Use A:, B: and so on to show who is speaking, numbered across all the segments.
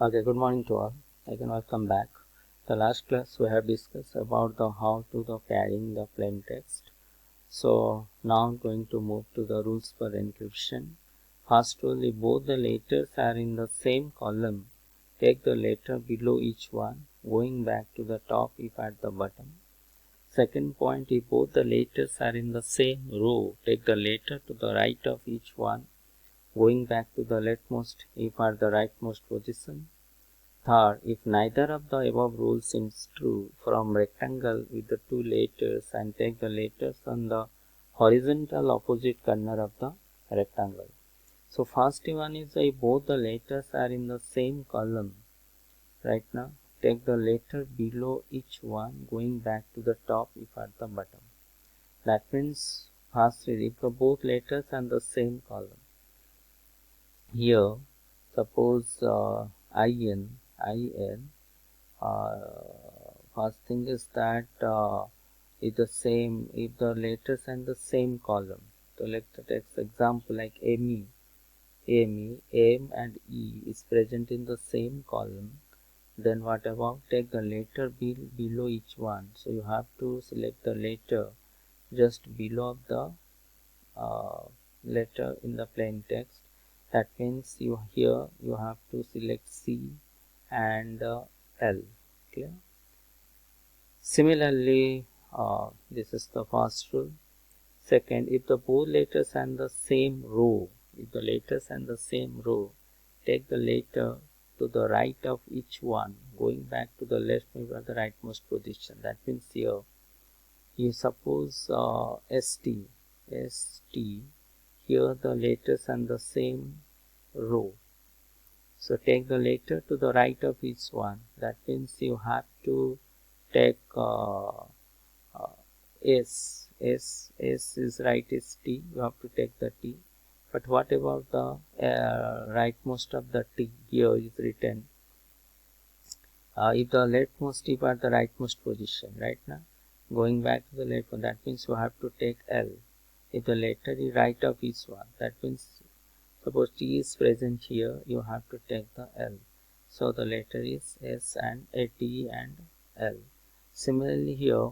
A: Okay, good morning to all. Again, welcome back. The last class we have discussed about the how to the carrying the plain text. So now I'm going to move to the rules for encryption. First rule, if both the letters are in the same column, take the letter below each one, going back to the top if at the bottom. Second point, if both the letters are in the same row, take the letter to the right of each one, going back to the leftmost if at the rightmost position. Third, if neither of the above rules seems true, from rectangle with the two letters and take the letters on the horizontal opposite corner of the rectangle. So first one is if both the letters are in the same column. Right now, take the letter below each one, going back to the top if at the bottom. That means first is if the both letters are in the same column. Here, suppose IN first thing is that if the letters and the same column. So let's take example like M and E is present in the same column. Then what about take the letter below each one. So you have to select the letter just below the letter in the plain text. That means you have to select C and L. Clear? Similarly, this is the first rule. Second, if the both letters are in the same row, take the letter to the right of each one, going back to the left or the rightmost position. That means here, you suppose ST, here the letters are in the same row. So take the letter to the right of each one. That means you have to take S is right is T, you have to take the T. But what about the rightmost of the T? Here is written if the leftmost is at the rightmost position, right now, going back to the left, that means you have to take L. If the letter is right of each one, that means suppose T is present here, you have to take the L. So the letter is S and a T and L. Similarly here,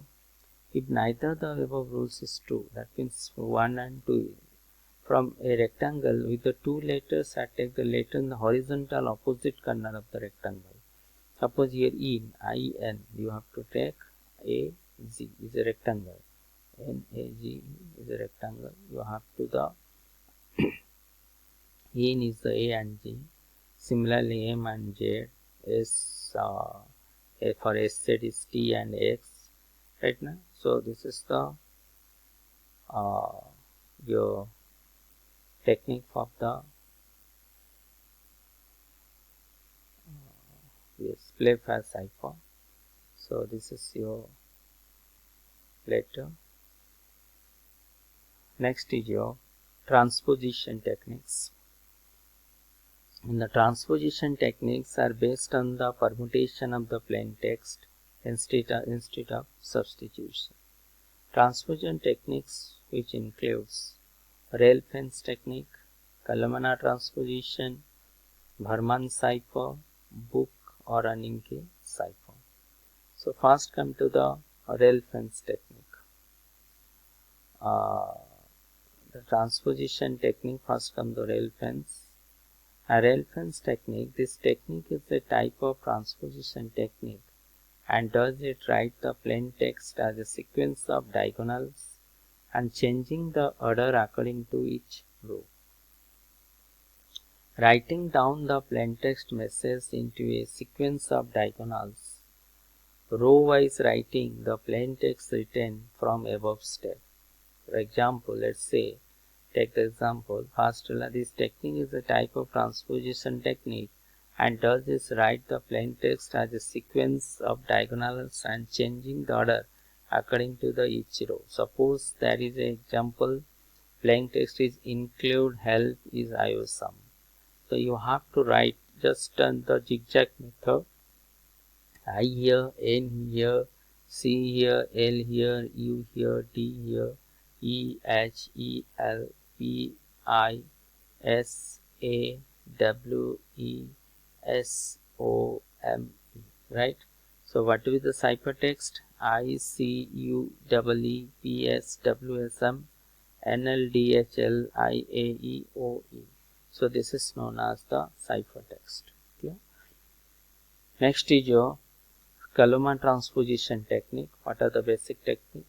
A: if neither the above rules is true, that means 1 and 2, from a rectangle with the two letters, I take the letter in the horizontal opposite corner of the rectangle. Suppose here IN, you have to take AG is a rectangle. NAG is a rectangle. You have to the in is the A and G. Similarly, M and Z is for SZ is T and X. Right now, so this is the your technique of the display file cipher. So this is your letter. Next is your transposition techniques. And the transposition techniques are based on the permutation of the plain text instead of substitution. Transposition techniques, which includes rail-fence technique, columnar transposition, Varman cipher, book or running key cipher. So first come to the rail-fence technique. The transposition technique, first come the rail-fence. A rail-fence technique, this technique is a type of transposition technique and does it write the plain text as a sequence of diagonals and changing the order according to each row. Writing down the plain text message into a sequence of diagonals, row-wise writing the plain text written from above step. For example, let's say, take the example, first this technique is a type of transposition technique and does is write the plain text as a sequence of diagonals and changing the order according to the each row. Suppose there is an example, plain text is include, help is IOSum. So you have to write just on the zigzag method, I here, N here, C here, L here, U here, D here, E, H, E, L, P, I, S, A, W, E, S, right? So what is the ciphertext? ICUEEPSWSM NLDHLIAEOE. So this is known as the ciphertext. Clear? Next is your Kalman transposition technique. What are the basic technique?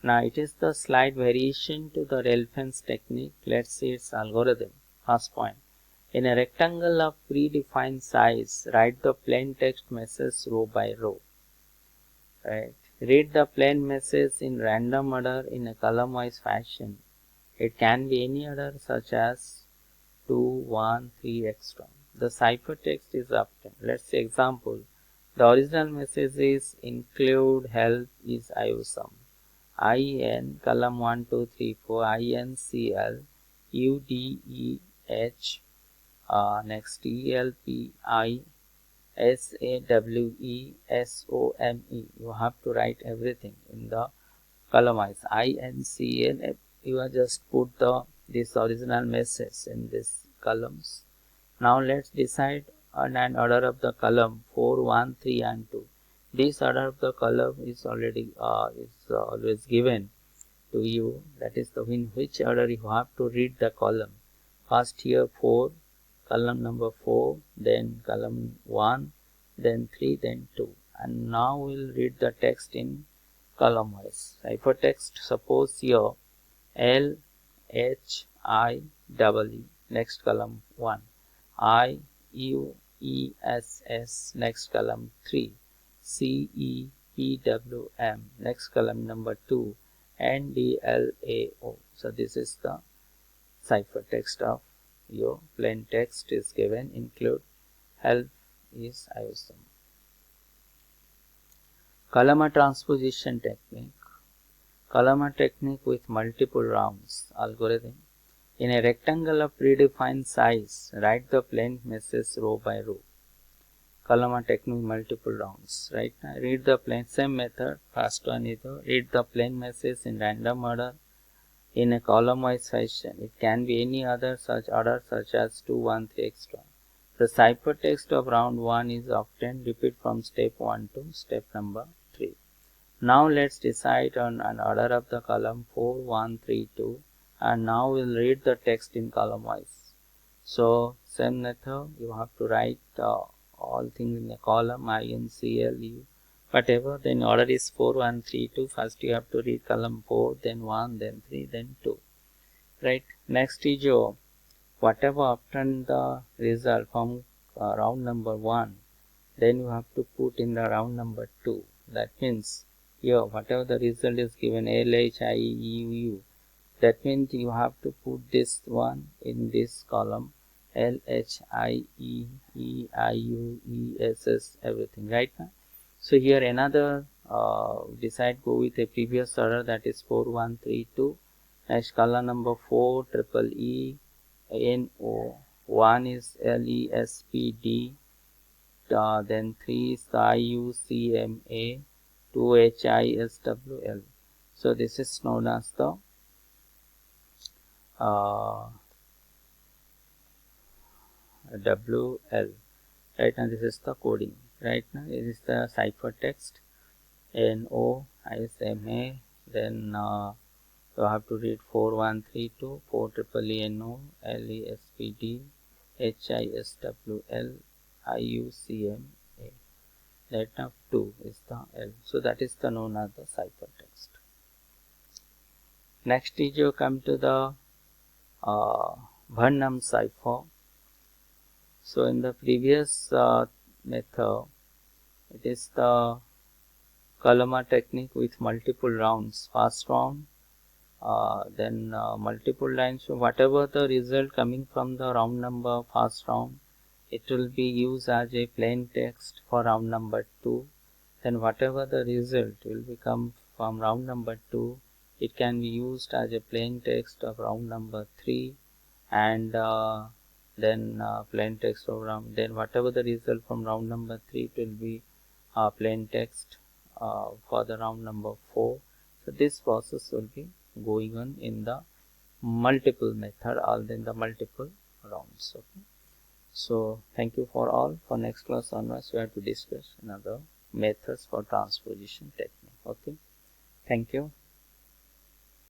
A: Now it is the slight variation to the Relfen's technique. Let's see its algorithm. First point. In a rectangle of predefined size, write the plain text message row by row. Right. Read the plain message in random order in a column-wise fashion. It can be any order such as 2, 1, 3, etc. The ciphertext is obtained. Let's say example. The original message is include help is IOSM. IN column 1, 2, 3, 4 INCL UDEH next ELPI SAWESOME. You have to write everything in the columnize. INCL, you are just put this original message in these columns. Now let's decide on an order of the column 4, 1, 3 and 2. This order of the column is already always given to you. That is the in which order you have to read the column. First here 4, column number 4, then column 1, then 3, then 2. And now we'll read the text in column wise. Ciphertext, suppose here L H I E, next column 1, I U E S S, next column 3, C E P W M, next column number 2, N D L A O. So this is the ciphertext of your plain text is given. Include help is IOSM. Kalman transposition technique. Kalman technique with multiple rounds algorithm. In a rectangle of predefined size, write the plain message row by row. Kalman technique multiple rounds. Right now, read the plain same method. First one is read the plain message in random order in a column-wise fashion. It can be any other such order such as 2, 1, 3, etc. The ciphertext of round 1 is obtained. Repeat from step 1 to step number 3. Now let's decide on an order of the column 4, 1, 3, 2, and now we'll read the text in column wise. So same method, you have to write all things in the column INCLU, whatever. Then order is 4, 1, 3, 2. First you have to read column 4, then 1, then 3, then 2. Right. Next is your whatever obtained the result from round number 1, then you have to put in the round number 2. That means here whatever the result is given LHIEUU, that means you have to put this one in this column LHIEEIUESS everything, right? So here another decide go with a previous order, that is 4, 1, 3, 2. Next column number 4 triple E NO, 1 is LESPD, then 3 is the IUCMA, 2 HISWL. So this is known as the WL, right? And this is the coding, right? Now it is the ciphertext NO ISMA. Then you have to read 4, 1, 3, 2, 4 triple E NO LESPD HISWL IUCMA. That of 2 is the L. So that is the known as the ciphertext. Next is you come to the Burnham cipher. So in the previous method, it is the Kalman technique with multiple rounds. First round, then multiple lines. So whatever the result coming from the round number first round, it will be used as a plain text for round number 2. Then whatever the result will become from round number 2, it can be used as a plain text of round number 3, and then plain text of round, then whatever the result from round number 3, it will be plain text for the round number 4. So this process will be going on in the multiple method or in the multiple rounds. Okay. So thank you for all. For next class onwards, we have to discuss another methods for transposition technique. Okay. Thank you.